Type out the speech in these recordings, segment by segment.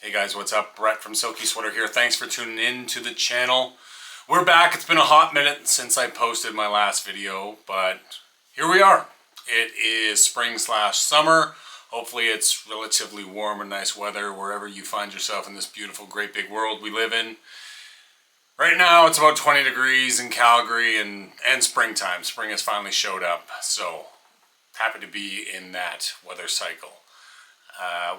Hey guys, what's up? Brett from Silky Sweater here. Thanks for tuning in to the channel. We're back. It's been a hot minute since I posted my last video, but here we are. It is spring/summer. Hopefully it's relatively warm and nice weather wherever you find yourself in this beautiful, great big world we live in. Right now it's about 20 degrees in Calgary and springtime. Spring has finally showed up, so happy to be in that weather cycle.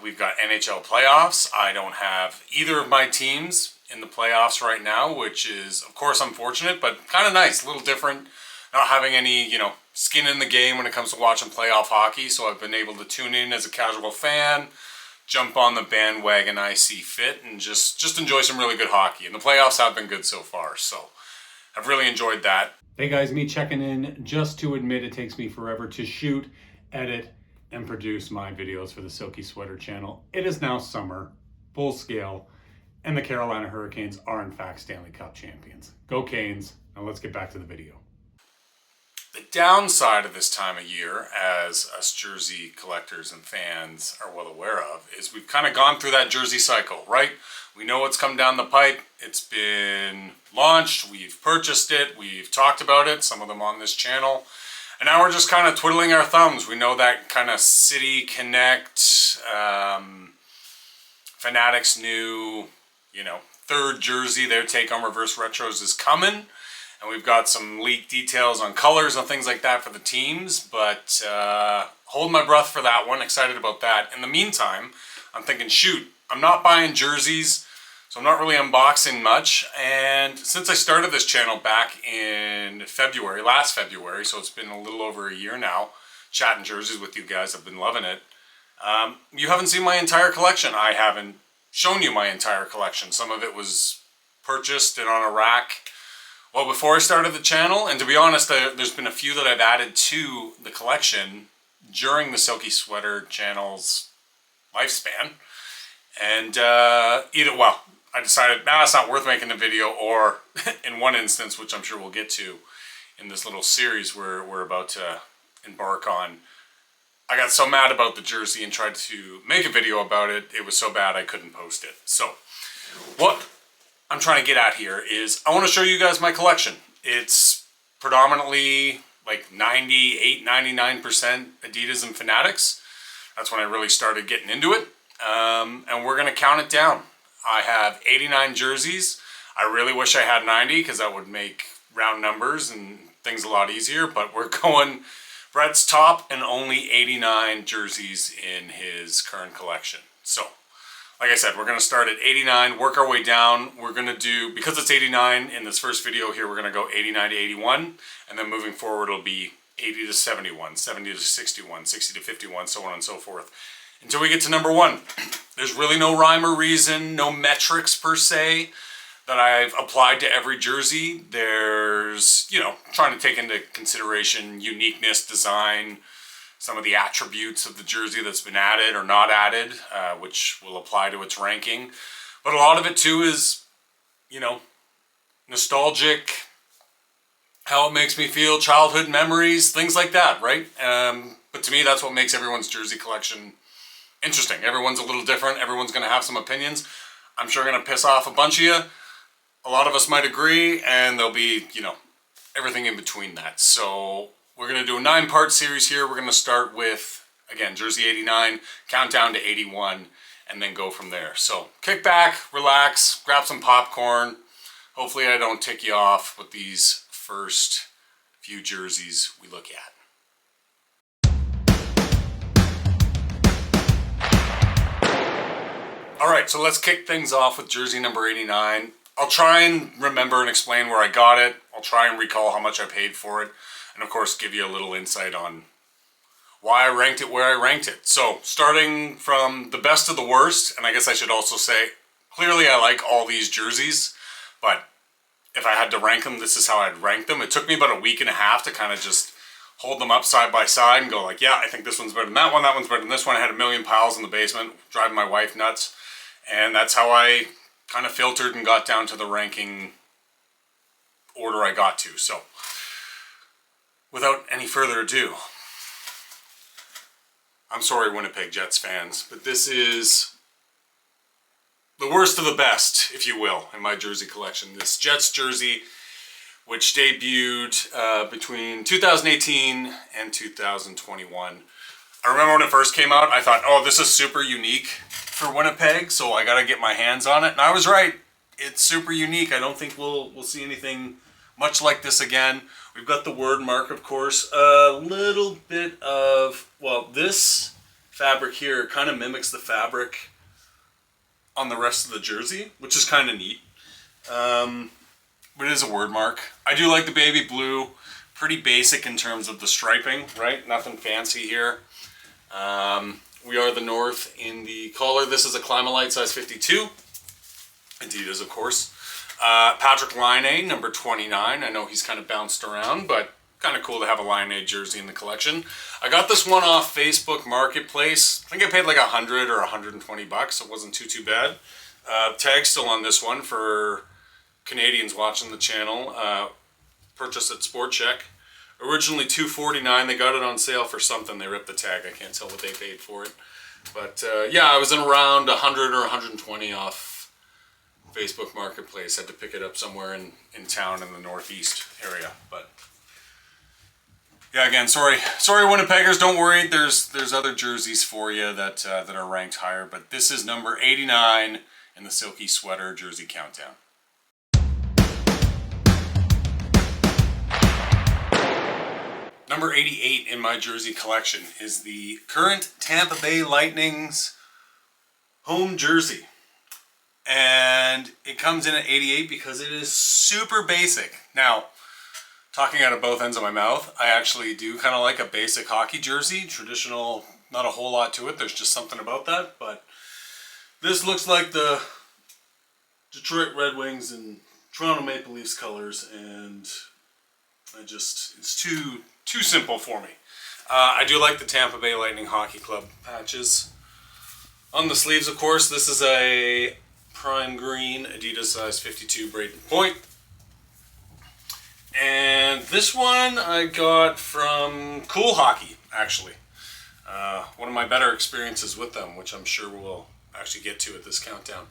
We've got NHL playoffs. I don't have either of my teams in the playoffs right now, which is, of course, unfortunate, but kind of nice, a little different. Not having any, skin in the game when it comes to watching playoff hockey, so I've been able to tune in as a casual fan, jump on the bandwagon I see fit, and just enjoy some really good hockey. And the playoffs have been good so far, so I've really enjoyed that. Hey guys, me checking in just to admit it takes me forever to shoot, edit, and produce my videos for the Silky Sweater channel. It is now summer, full scale, and the Carolina Hurricanes are in fact Stanley Cup champions. Go Canes. Now let's get back to the video. The downside of this time of year, as us jersey collectors and fans are well aware of, is we've kind of gone through that jersey cycle, right? We know what's come down the pipe. It's been launched, we've purchased it, we've talked about it, some of them on this channel. And now we're just kind of twiddling our thumbs. We know that kind of City Connect, Fanatics' new, third jersey, their take on reverse retros is coming. And we've got some leaked details on colors and things like that for the teams. But hold my breath for that one. Excited about that. In the meantime, I'm thinking, shoot, I'm not buying jerseys, so I'm not really unboxing much. And since I started this channel back in February, last February, so it's been a little over a year now, chatting jerseys with you guys, I've been loving it. You haven't seen my entire collection. I haven't shown you my entire collection. Some of it was purchased and on a rack well before I started the channel. And to be honest, there's been a few that I've added to the collection during the Silky Sweater channel's lifespan. And I decided, it's not worth making a video, or in one instance, which I'm sure we'll get to in this little series we're about to embark on, I got so mad about the jersey and tried to make a video about it. It was so bad I couldn't post it. So what I'm trying to get at here is I want to show you guys my collection. It's predominantly like 98, 99% Adidas and Fanatics. That's when I really started getting into it. And we're going to count it down. I have 89 jerseys. I really wish I had 90 because that would make round numbers and things a lot easier. But we're going Brett's top and only 89 jerseys in his current collection. So, like I said, we're going to start at 89, work our way down. We're going to do, because it's 89 in this first video here, we're going to go 89 to 81. And then moving forward, it'll be 80 to 71, 70 to 61, 60 to 51, so on and so forth, until we get to number 1. There's really no rhyme or reason, no metrics per se that I've applied to every jersey. There's, trying to take into consideration uniqueness, design, some of the attributes of the jersey that's been added or not added, which will apply to its ranking. But a lot of it too is, nostalgic, how it makes me feel, childhood memories, things like that, right? But to me, that's what makes everyone's jersey collection interesting. Everyone's a little different. Everyone's going to have some opinions. I'm sure going to piss off a bunch of you. A lot of us might agree, and there'll be, everything in between that. So we're going to do a 9-part series here. We're going to start with, again, jersey 89, count down to 81, and then go from there. So kick back, relax, grab some popcorn. Hopefully I don't tick you off with these first few jerseys we look at. Alright, so let's kick things off with jersey number 89. I'll try and remember and explain where I got it. I'll try and recall how much I paid for it. And of course, give you a little insight on why I ranked it where I ranked it. So, starting from the best to the worst, and I guess I should also say, clearly I like all these jerseys, but if I had to rank them, this is how I'd rank them. It took me about a week and a half to kind of just hold them up side by side and go like, yeah, I think this one's better than that one's better than this one. I had a million piles in the basement, driving my wife nuts. And that's how I kind of filtered and got down to the ranking order I got to. So, without any further ado, I'm sorry Winnipeg Jets fans, but this is worst of the best, if you will, in my jersey collection. This Jets jersey, which debuted between 2018 and 2021. I remember when it first came out, I thought, oh, this is super unique for Winnipeg, so I gotta get my hands on it. And I was right. It's super unique. I don't think we'll see anything much like this again. We've got the word mark, of course. A little bit of, well, this fabric here kind of mimics the fabric on the rest of the jersey, which is kind of neat. But it is a word mark. I do like the baby blue. Pretty basic in terms of the striping, right? Nothing fancy here. We are the North in the collar. This is a Climalite size 52. Adidas, of course. Patrick Laine, number 29. I know he's kind of bounced around, but kind of cool to have a Laine jersey in the collection. I got this one off Facebook Marketplace. I think I paid like $100 or $120. It wasn't too bad. Tag still on this one for Canadians watching the channel. Purchased at Sport Check. Originally $249. They got it on sale for something. They ripped the tag. I can't tell what they paid for it. But yeah, I was in around 100 or 120 off Facebook Marketplace. Had to pick it up somewhere in town in the Northeast area. But yeah, again, sorry Winnipeggers. Don't worry. There's other jerseys for you that are ranked higher. But this is number 89 in the Silky Sweater Jersey Countdown. Number 88 in my jersey collection is the current Tampa Bay Lightning's home jersey. And it comes in at 88 because it is super basic. Now, talking out of both ends of my mouth, I actually do kind of like a basic hockey jersey. Traditional, not a whole lot to it. There's just something about that. But this looks like the Detroit Red Wings and Toronto Maple Leafs colors. And it's too simple for me. I do like the Tampa Bay Lightning Hockey Club patches. On the sleeves, of course, this is a prime green Adidas size 52 Braden Point. And this one I got from Cool Hockey, actually. One of my better experiences with them, which I'm sure we'll actually get to at this countdown.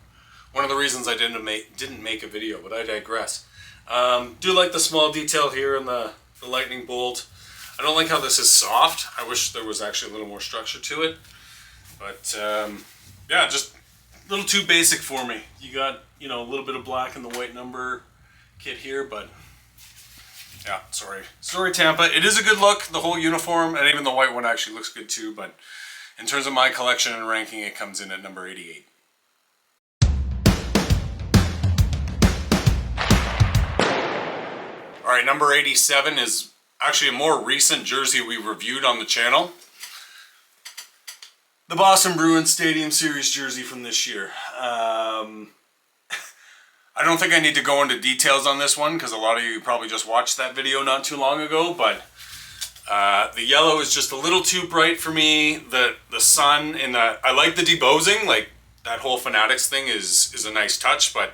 One of the reasons I didn't make a video, but I digress. Do like the small detail here in the lightning bolt. I don't like how this is soft. I wish there was actually a little more structure to it. But yeah, just a little too basic for me. You got, a little bit of black in the white number kit here, but yeah, sorry Tampa. It is a good look, the whole uniform, and even the white one actually looks good too, but in terms of my collection and ranking, it comes in at number 88. Alright, number 87 is actually a more recent jersey we reviewed on the channel. The Boston Bruins Stadium Series jersey from this year. I don't think I need to go into details on this one because a lot of you probably just watched that video not too long ago, but the yellow is just a little too bright for me. The sun and I like the debosing, like that whole Fanatics thing is a nice touch, but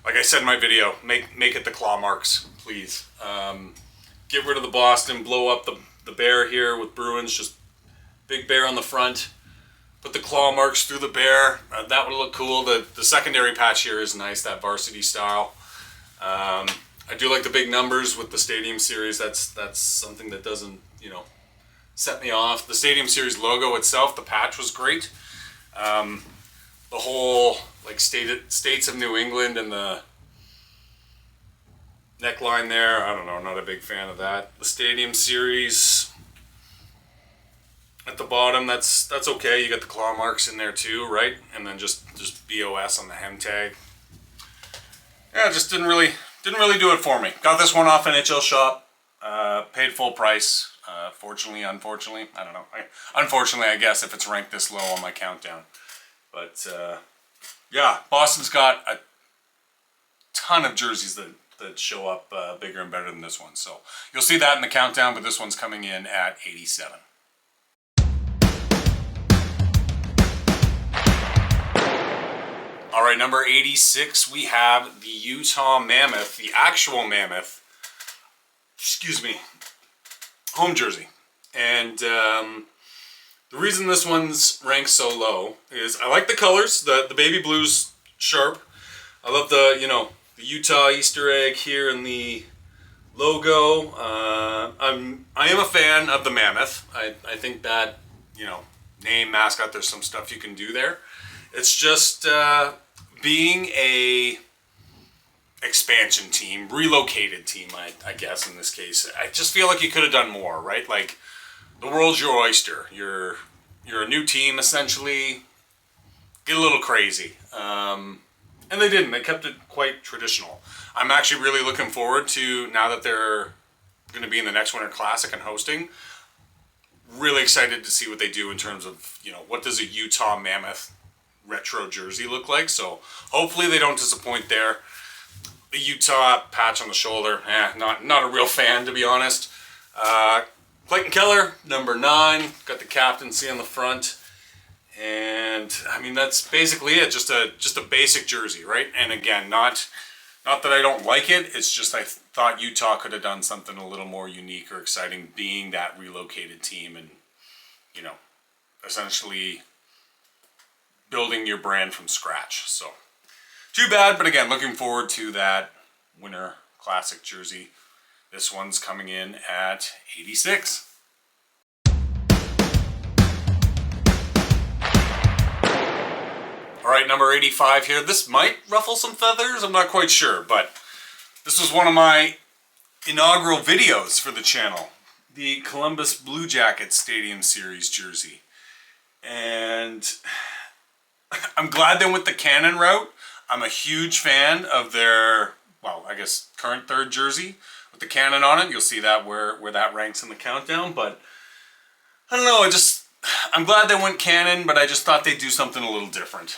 like I said in my video, make it the claw marks, please. Get rid of the Boston, blow up the bear here with Bruins, just big bear on the front. Put the claw marks through the bear. That would look cool. The secondary patch here is nice, that varsity style. I do like the big numbers with the Stadium Series. That's something that doesn't, set me off. The Stadium Series logo itself, the patch was great. The whole states of New England and the neckline there, I don't know, not a big fan of that. The Stadium Series at the bottom, that's okay. You got the claw marks in there too, right? And then just BOS on the hem tag. Yeah, just didn't really do it for me. Got this one off NHL Shop. Paid full price. Fortunately, unfortunately, I don't know. Unfortunately, I guess if it's ranked this low on my countdown. But yeah, Boston's got a ton of jerseys that show up bigger and better than this one. So you'll see that in the countdown, but this one's coming in at 87. All right, number 86, we have the Utah Mammoth, the actual Mammoth, home jersey. And the reason this one's ranked so low is I like the colors. The baby blue's sharp. I love the, the Utah Easter egg here in the logo. I am a fan of the mammoth. I think that, name, mascot, there's some stuff you can do there. It's just being a expansion team, relocated team, I guess in this case. I just feel like you could have done more, right? Like, the world's your oyster. You're a new team, essentially. Get a little crazy. And they didn't. They kept it quite traditional. I'm actually really looking forward to, now that they're going to be in the next Winter Classic and hosting, really excited to see what they do in terms of, what does a Utah Mammoth retro jersey look like. So hopefully they don't disappoint there. The Utah patch on the shoulder, not a real fan, to be honest. Clayton Keller, number 9, got the captaincy on the front. And I mean, that's basically it. Just a basic jersey, right? And again, not that I don't like it. It's just I thought Utah could have done something a little more unique or exciting, being that relocated team, and essentially building your brand from scratch. So too bad, but again, looking forward to that Winter Classic jersey. This one's coming in at 86. All right, number 85 here. This might ruffle some feathers, I'm not quite sure, but this was one of my inaugural videos for the channel. The Columbus Blue Jackets Stadium Series jersey. And I'm glad they went the Cannon route. I'm a huge fan of their, I guess, current third jersey with the Cannon on it. You'll see that where that ranks in the countdown, but I don't know, I'm glad they went Cannon, but I just thought they'd do something a little different.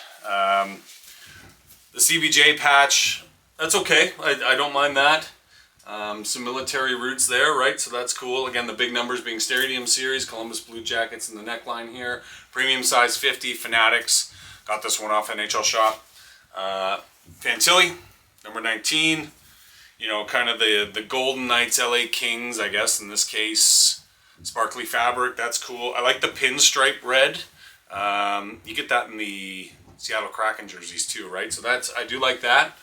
The CBJ patch, that's okay. I don't mind that. Some military roots there, right? So that's cool. Again, the big numbers being Stadium Series, Columbus Blue Jackets in the neckline here. Premium size 50, Fanatics. Got this one off NHL Shop. Fantilli, number 19. Kind of the Golden Knights, LA Kings, I guess, in this case. Sparkly fabric, that's cool. I like the pinstripe red. You get that in the Seattle Kraken jerseys too, right? So I do like that.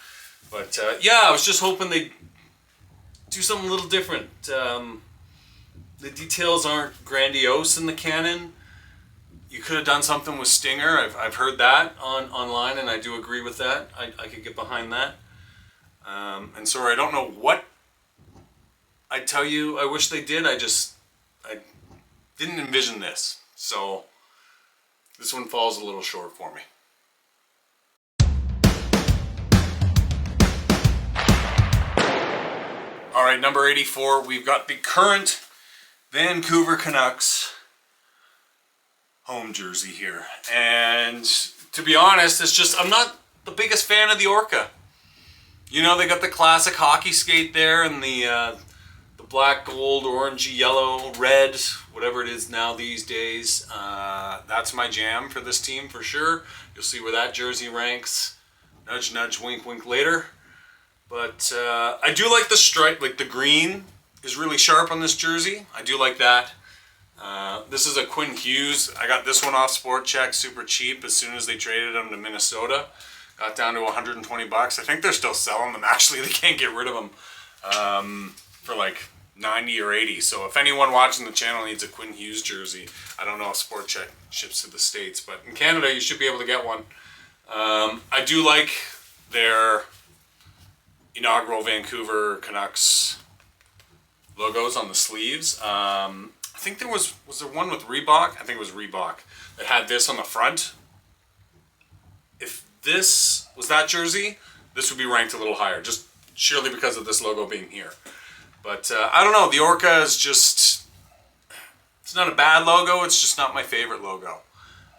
But yeah, I was just hoping they'd do something a little different. The details aren't grandiose in the Cannon. You could have done something with Stinger. I've heard that online, and I do agree with that. I could get behind that. And sorry, I don't know what I tell you I wish they did. I didn't envision this. So this one falls a little short for me. All right, number 84, we've got the current Vancouver Canucks home jersey here. And to be honest, I'm not the biggest fan of the Orca. They got the classic hockey skate there and the black, gold, orangey, yellow, red, whatever it is now these days. That's my jam for this team for sure. You'll see where that jersey ranks. Nudge, nudge, wink, wink later. But I do like the stripe, like the green is really sharp on this jersey. I do like that. This is a Quinn Hughes. I got this one off Sport Check super cheap as soon as they traded him to Minnesota. Got down to 120 bucks. I think they're still selling them. Actually, they can't get rid of them for like 90 or 80. So if anyone watching the channel needs a Quinn Hughes jersey, I don't know if Sport Check ships to the States, but in Canada you should be able to get one. I do like their inaugural Vancouver Canucks logos on the sleeves. I think was there one with Reebok? I think it was Reebok that had this on the front. If this was that jersey, this would be ranked a little higher, just surely because of this logo being here. But I don't know, the Orca is just, it's not a bad logo, it's just not my favorite logo.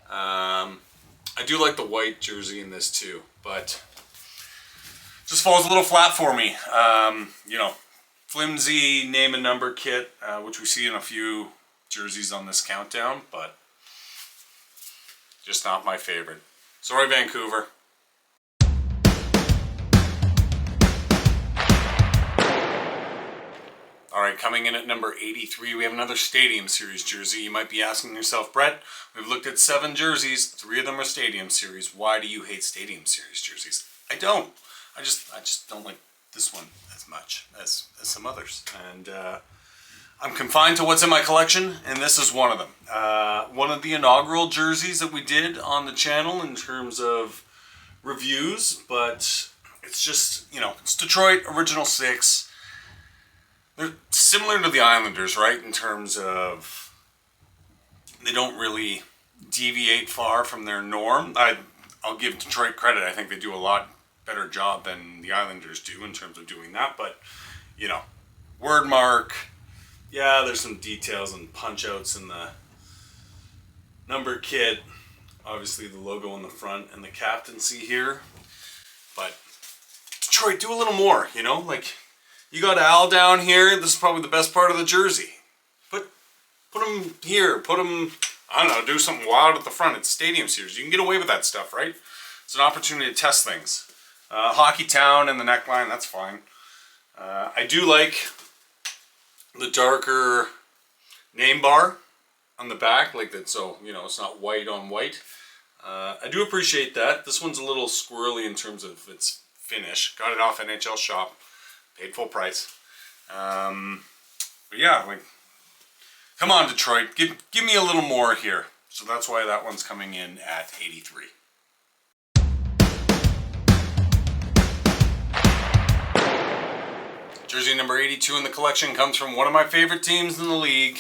I do like the white jersey in this too, but just falls a little flat for me. Flimsy name and number kit, which we see in a few jerseys on this countdown, but just not my favorite. Sorry, Vancouver. All right, coming in at number 83, we have another Stadium Series jersey. You might be asking yourself, Brett, we've looked at 7 jerseys, 3 of them are Stadium Series. Why do you hate Stadium Series jerseys? I don't. I just don't like this one as much as some others. And I'm confined to what's in my collection, and this is one of them. One of the inaugural jerseys that we did on the channel in terms of reviews, but it's just, you know, it's Detroit Original 6. They're similar to the Islanders, right, in terms of they don't really deviate far from their norm. I'll give Detroit credit. I think they do a lot better job than the Islanders do in terms of doing that. But, you know, word mark, yeah, there's some details and punch-outs in the number kit. Obviously, the logo on the front and the captaincy here. But Detroit, do a little more, you know, like... You got Al down here. This is probably the best part of the jersey. Put him here. Put him, I don't know, do something wild at the front. It's Stadium Series. You can get away with that stuff, right? It's an opportunity to test things. Hockey Town and the neckline, that's fine. I do like the darker name bar on the back, like that, so, you know, it's not white on white. I do appreciate that. This one's a little squirrely in terms of its finish. Got it off NHL shop. Paid full price. But yeah, like, come on, Detroit. Give me a little more here. So that's why that one's coming in at 83. Jersey number 82 in the collection comes from one of my favorite teams in the league.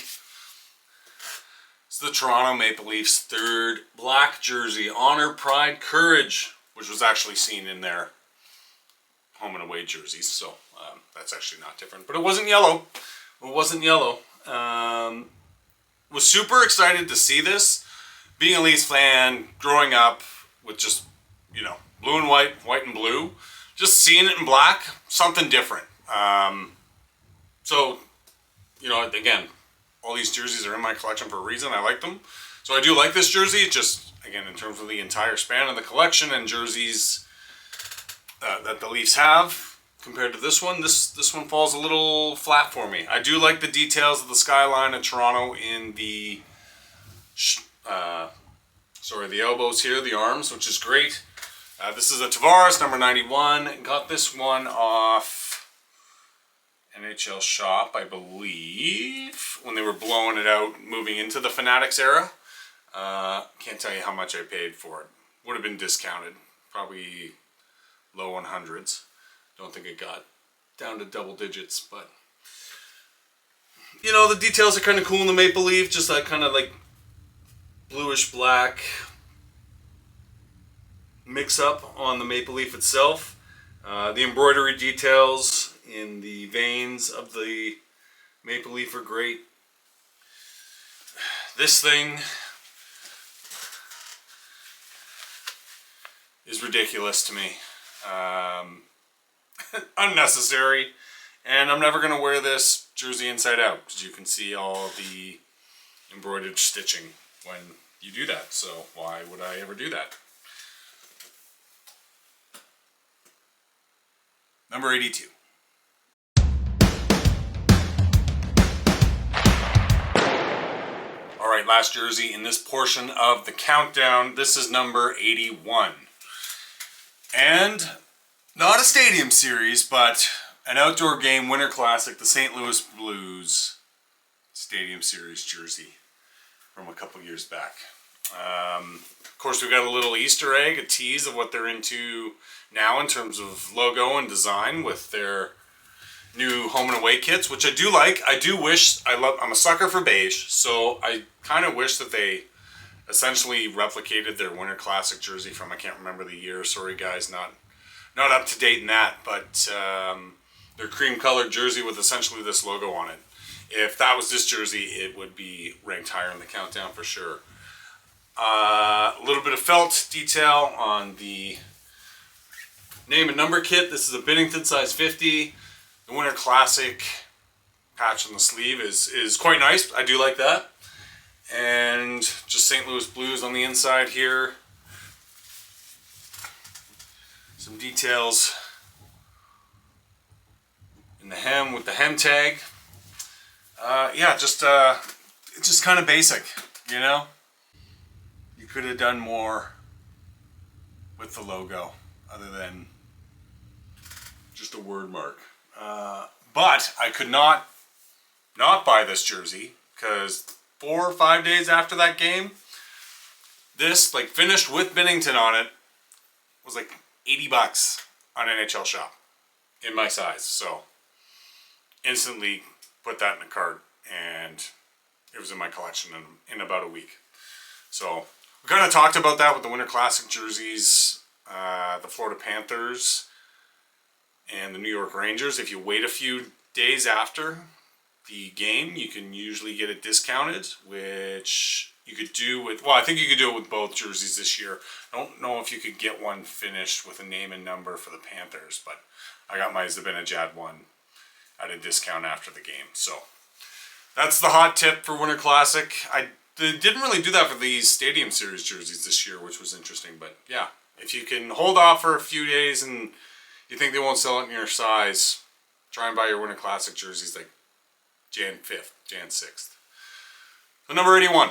It's the Toronto Maple Leafs' 3rd black jersey, Honor, Pride, Courage, which was actually seen in their home and away jerseys, so that's actually not different. But it wasn't yellow. It wasn't yellow. Was super excited to see this. Being a Leafs fan, growing up with just, you know, blue and white, white and blue, just seeing it in black, something different. So, you know, again, all these jerseys are in my collection for a reason. I like them. So I do like this jersey, just, again, in terms of the entire span of the collection and jerseys that the Leafs have compared to this one. This one falls a little flat for me. I do like the details of the skyline of Toronto in the the elbows here, the arms, which is great. This is a Tavares number 91. Got this one off NHL shop, I believe, when they were blowing it out, moving into the Fanatics era. Can't tell you how much I paid for it. Would have been discounted, probably low 100s. Don't think it got down to double digits, but you know, the details are kind of cool in the Maple Leaf, just that kind of like bluish black mix up on the Maple Leaf itself. The embroidery details in the veins of the Maple Leaf are great. This thing is ridiculous to me. Unnecessary, and I'm never going to wear this jersey inside out because you can see all the embroidered stitching when you do that, so why would I ever do that? Number 82. Alright, last jersey in this portion of the countdown. This is number 81. And not a Stadium Series, but an outdoor game winter classic, the St. Louis Blues Stadium Series jersey from a couple years back. Of course, we've got a little Easter egg, a tease of what they're into now in terms of logo and design with their new home and away kits, which I do like. I do wish, I'm a sucker for beige, so I kind of wish that they essentially replicated their winter classic jersey from, I can't remember the year, sorry guys, not up to date in that, but their cream colored jersey with essentially this logo on it. If that was this jersey, it would be ranked higher in the countdown for sure. A little bit of felt detail on the name and number kit. This is a Binnington size 50. The Winter Classic patch on the sleeve is quite nice. I do like that. And just St. Louis Blues on the inside here. Some details in the hem with the hem tag. Yeah, just it's just kind of basic, you know. You could have done more with the logo, other than just a word mark. But I could not buy this jersey because 4 or 5 days after that game, this, like, finished with Bennington on it, was like $80 on NHL Shop in my size. So instantly put that in the cart, and it was in my collection in about a week. So we kind of talked about that with the Winter Classic jerseys, the Florida Panthers and the New York Rangers. If you wait a few days after the game, you can usually get it discounted, which you could do with, well, I think you could do it with both jerseys this year. I don't know if you could get one finished with a name and number for the Panthers, but I got my Zibanejad one at a discount after the game. So that's the hot tip for Winter Classic. They didn't really do that for these Stadium Series jerseys this year, which was interesting. But yeah, if you can hold off for a few days and you think they won't sell it in your size, try and buy your Winter Classic jerseys like Jan 5th, Jan 6th. So number 81.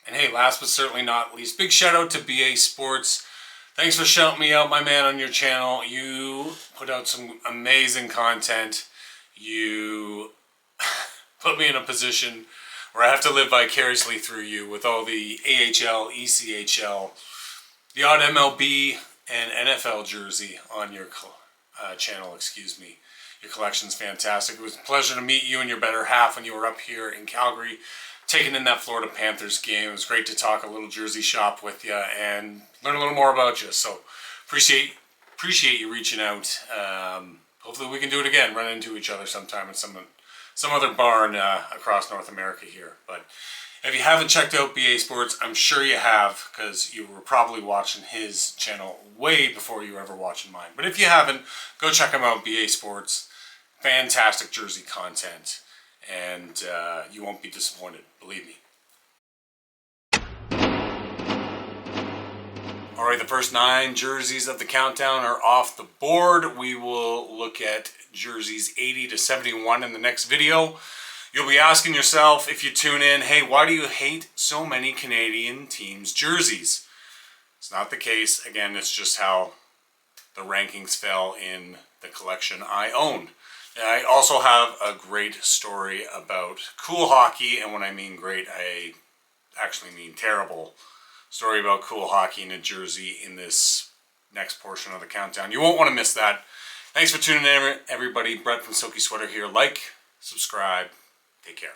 And hey, last but certainly not least, big shout out to BA Sports. Thanks for shouting me out, my man, on your channel. You put out some amazing content. You put me in a position where I have to live vicariously through you with all the AHL, ECHL, the odd MLB and NFL jersey on your channel, excuse me. Your collection's fantastic. It was a pleasure to meet you and your better half when you were up here in Calgary, taking in that Florida Panthers game. It was great to talk a little jersey shop with you and learn a little more about you. So appreciate you reaching out. Hopefully we can do it again, run into each other sometime in some other barn across North America here. But if you haven't checked out BA Sports, I'm sure you have, because you were probably watching his channel way before you were ever watching mine. But if you haven't, go check him out, BA Sports. Fantastic jersey content, and you won't be disappointed, believe me. Alright, the first 9 jerseys of the countdown are off the board. We will look at jerseys 80 to 71 in the next video. You'll be asking yourself, if you tune in, hey, why do you hate so many Canadian teams' jerseys? It's not the case. Again, it's just how the rankings fell in the collection I own. And I also have a great story about cool hockey, and when I mean great, I actually mean terrible story about cool hockey in a jersey in this next portion of the countdown. You won't want to miss that. Thanks for tuning in, everybody. Brett from Silky Sweater here. Like, subscribe, take care.